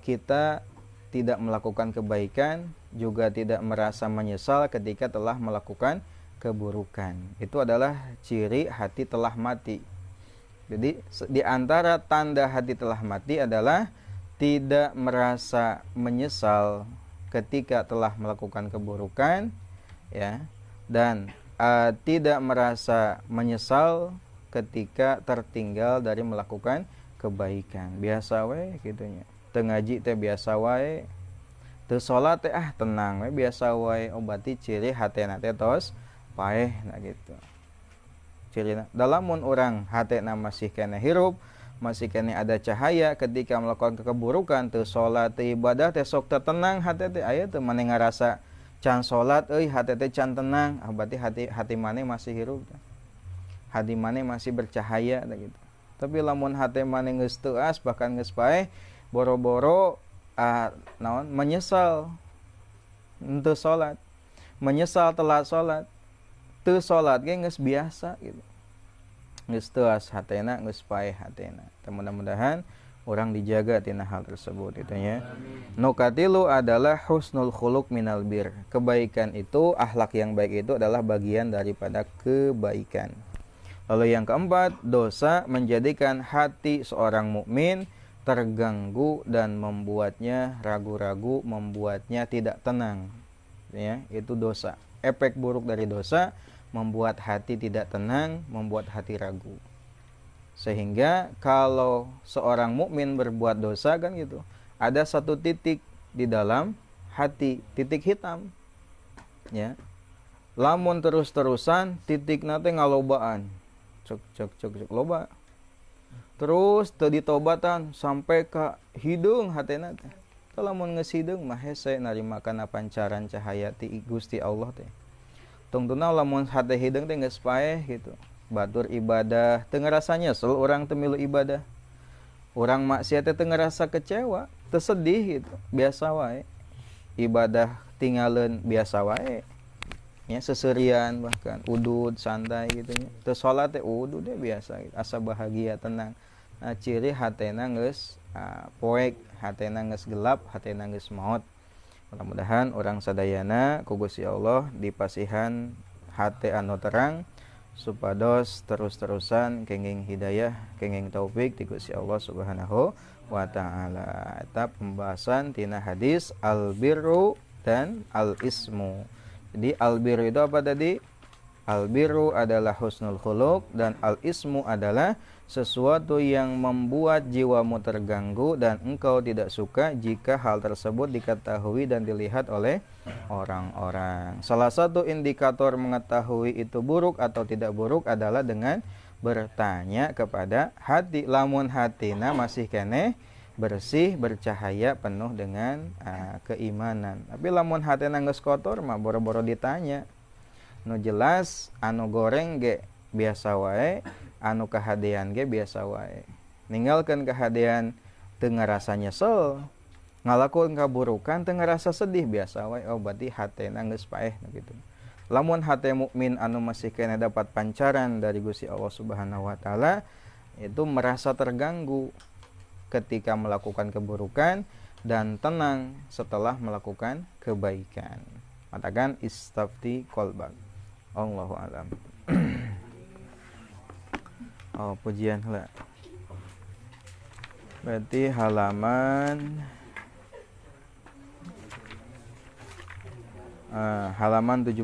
kita tidak melakukan kebaikan, juga tidak merasa menyesal ketika telah melakukan keburukan. Itu adalah ciri hati telah mati. Jadi di antara tanda hati telah mati adalah tidak merasa menyesal ketika telah melakukan keburukan, ya, dan tidak merasa menyesal ketika tertinggal dari melakukan kebaikan. Biasa we gitunya. Teu ngaji teh biasa wae. Teu salat teh tenang we biasa wae. Berarti ciri hatena teh tos paeh nah gitu. Cirina dalamun orang hatena masih kena hirup, masih kena ada cahaya ketika melakukan keburukan, teu salat teu ibadah teh sok teu tenang hate teh, aya teu maneh ngarasa can salat euy hate teh can tenang, berarti hati maneh masih hirup. Hati maneh masih bercahaya gitu. Tapi lamun hati maneh geus teu as bahkan geus paeh, boro-boro naon menyesal henteu salat, menyesal telat salat, teu salat ge geus biasa gitu, geus teu as hatena, geus paeh hatena. Mudah-mudahan orang dijaga tina hal tersebut itu ya. Nu katilu adalah husnul khuluq minal bir. Kebaikan itu, akhlak yang baik itu adalah bagian daripada kebaikan. Lalu yang keempat, dosa menjadikan hati seorang mukmin terganggu dan membuatnya ragu-ragu, membuatnya tidak tenang. Ya, itu dosa. Efek buruk dari dosa membuat hati tidak tenang, membuat hati ragu. Sehingga kalau seorang mukmin berbuat dosa kan gitu, ada satu titik di dalam hati, titik hitam. Ya. Lamun terus-terusan titik nate ngalobaan. Cek loba. Terus teu ditobatan sampai ka hidung hatena teh. Teu lamun geus hidung mah hese narimakana pancaran cahaya ti Gusti Allah teh. Tungtuna lamun hate hidung teh geus paeh gitu. Batur ibadah teu ngarasa nyesel urang teu milu ibadah. Urang maksiat teh teu ngarasa kecewa, teu sedih gitu. Biasa wae. Ibadah tinggalin biasa wae. nya seserian bahkan udud santai gitu nya. Teu salat teh udud deh biasa gitu. Asa bahagia tenang. Nah, ciri hatena geus poek, hatena geus gelap, hatena geus maot. Mudah-mudahan orang sadayana ku Gusti Allah dipasihan hate anu terang supados terus-terusan kenging hidayah, kenging taufik ti Gusti Allah Subhanahu wa taala. Eta pembahasan tina hadis al-birru dan al-ismu. Jadi al-birru itu apa tadi? Al-birru adalah husnul khuluq dan al-ismu adalah sesuatu yang membuat jiwamu terganggu dan engkau tidak suka jika hal tersebut diketahui dan dilihat oleh orang-orang. Salah satu indikator mengetahui itu buruk atau tidak buruk adalah dengan bertanya kepada hati. Lamun hatina masih keneh bersih, bercahaya, penuh dengan keimanan. Tapi lamun hatina geus kotor mah boro-boro ditanya. Nu jelas anu goreng ge biasa wae, anu kahadean ge biasa wae. Ninggalkeun kahadean teu ngarasa nyesel, ngalakukeun kaburukan teu ngarasa sedih biasa wae. Oh berarti hatena geus paeh gitu. Lamun hate mukmin anu masih kena dapat pancaran dari Gusti Allah Subhanahu wa taala itu merasa terganggu ketika melakukan keburukan dan tenang setelah melakukan kebaikan. Katakan istafti qalbak. Allahu a'lam. Oh, pujian lah. Berarti halaman 17.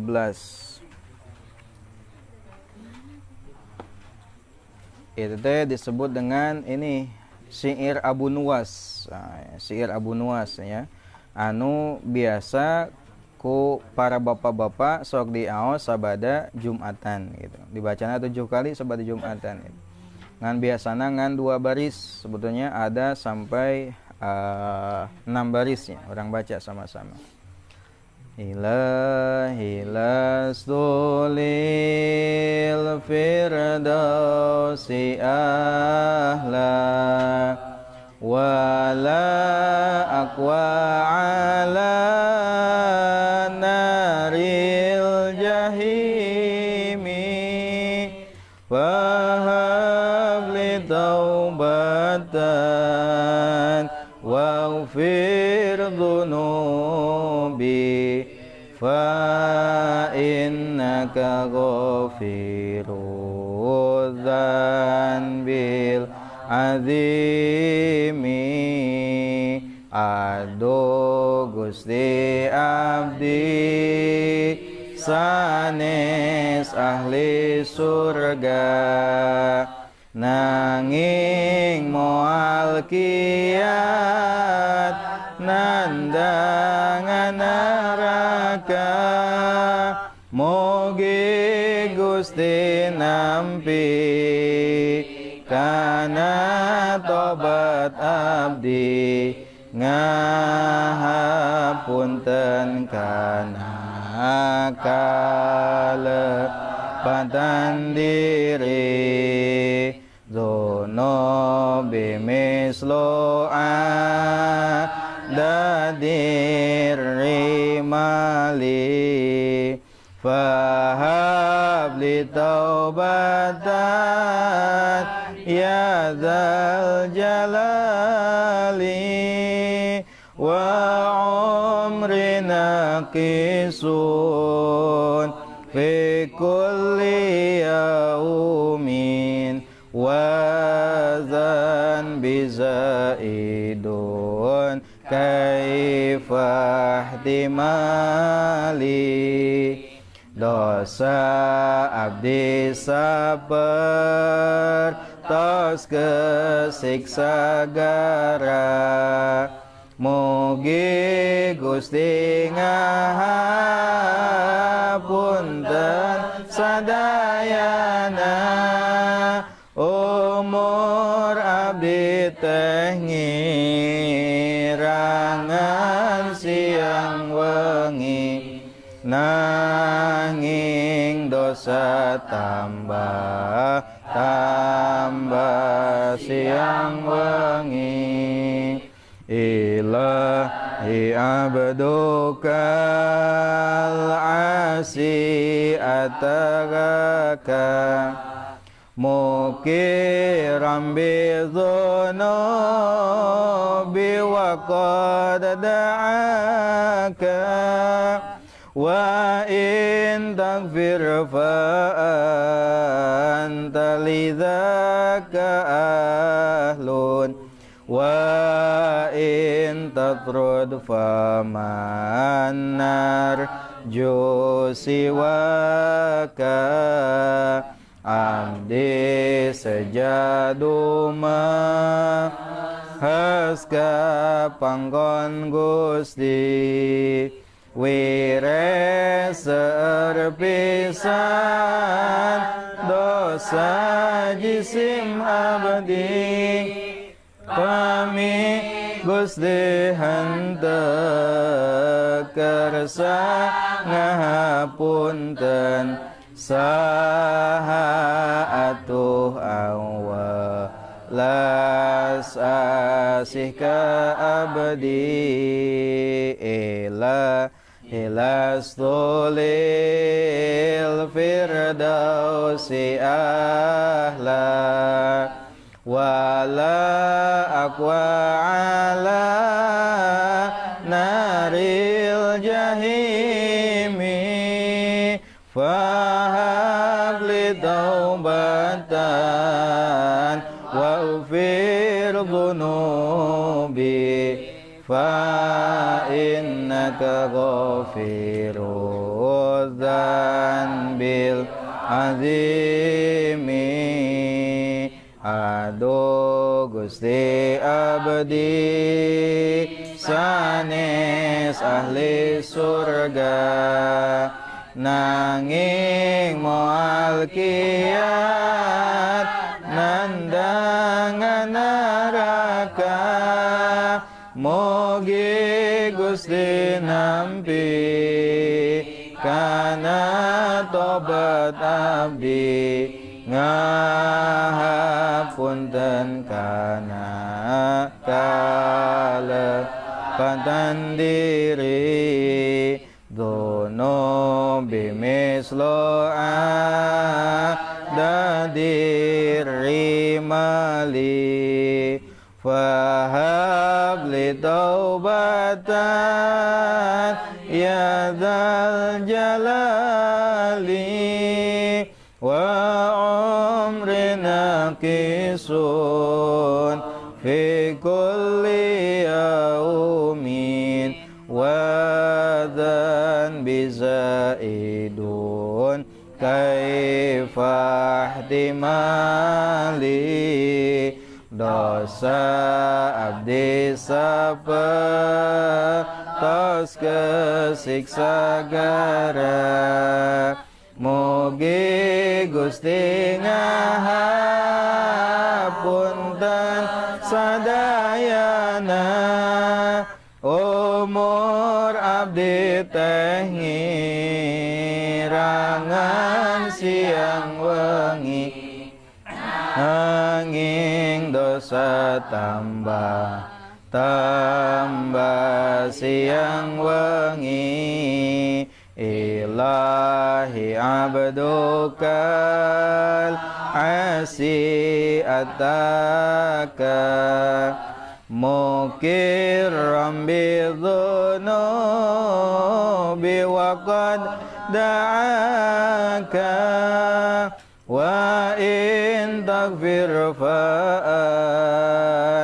Itu teh disebut dengan ini syair Abu Nuwas. Syair Abu Nuwas ya. Anu biasa ku para bapak-bapak sok diaos sabada Jumatan gitu. Dibacana 7 kali sabada Jumatan gitu. Ngan biasana ngan 2 baris, sebetulnya ada sampai 6 barisnya. Orang baca sama-sama. Ilahi lastulil firdausi ahla wala aqwa ala naril jahimi wahabli taubatan waghfir dhunubi fa innaka ghafirudz dzanbil azimi. Aduh Gusti abdi sanes ahli surga nanging moal kiat nandangan neraka. Mugi Gusti nampi kana tobat abdi ngahapunten kana kalepatan diri zono bimislo dadir rimali fahabli taubatan ya dzal jalali wa umrina qisun fi kulli yaumin wa dzanbi zaidun kaifa ihtimali. Dosa abdi sapertos kesiksa gara. Mugi Gusti ngahapunten sadayana. Umur abdi teh ngirangan siang wengi nanging dosa tambah siang wengi. abdukal asi atagaka mukiram bidhunubi wa qad da'aka wa in taghfir fa anta lidzaka ahlun wa in tatrud fa man narju siwaka abdi sejaduma haska panggon Gusti wire serpisan dosa jisim abdi kami Gusti henteu kersa ngahapunten saha atuh awalas asih ka abdi ilas tulil firdausi ahla wala aqwa ala naril jahimi fahab li taubatan wa ufir dhunubi fa innaka ghafirudz dzanbil azimi aduh Gusti abdi sanes ahli surga nanging moal kiat nandangan neraka mugi Gusti nampi kana tobat abdi ngahapunten kana kalepatan diri dono bimislo diri mali fahab li taubatan ya dzal jalali wa umrina kisun fi kulli yaumin wa dhan bizaidun kaifah dimali dosa abdi sapetos kesiksa gara mugi Gusti ngahapunten sadayana umur abdi teh ngirangan siang wengi angin dosa tambah siang wengi ilahi abdukal asi ataka mukirram bidhunubi wa qad da'aka wa in taghfir fa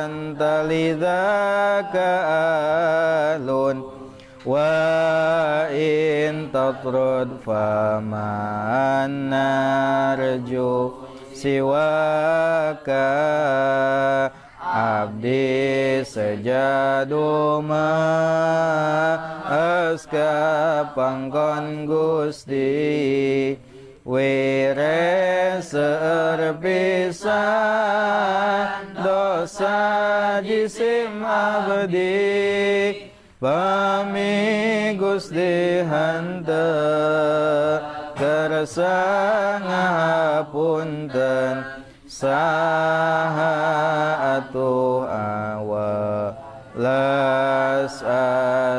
anta lidzaka ahlun wa in tatrud fa man narju siwaka abdi sejaduma aska panggon Gusti wire serpisan dosa jisim abdi pami Gusti henteu kersa ngahapunten saha atuh awalas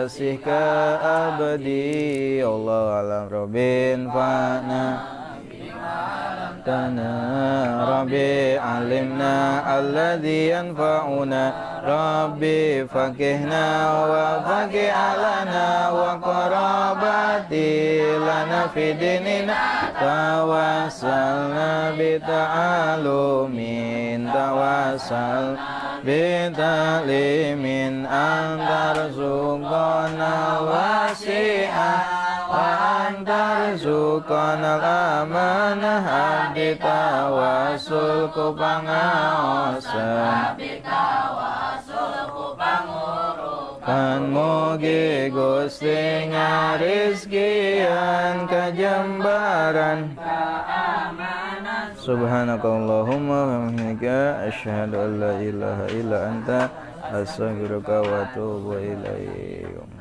kekasih ke abadi. Allah alam Rabbin fa'na Tana Rabbi alimna alladhi yanfa'una Rabbi fakihna wa fakih alana wa qarabati lana fi dinina tawassalna bita'alumin tawassal bita'limin antar suqana wasi'ah wa antar suqana amanah abdi tawasul ku pangaosan kan mugi Gusti ngarizkian kajembaran subhanakallahumma wa bihamdika asyhadu an la ilaha illa anta astaghfiruka wa atubu ilaik.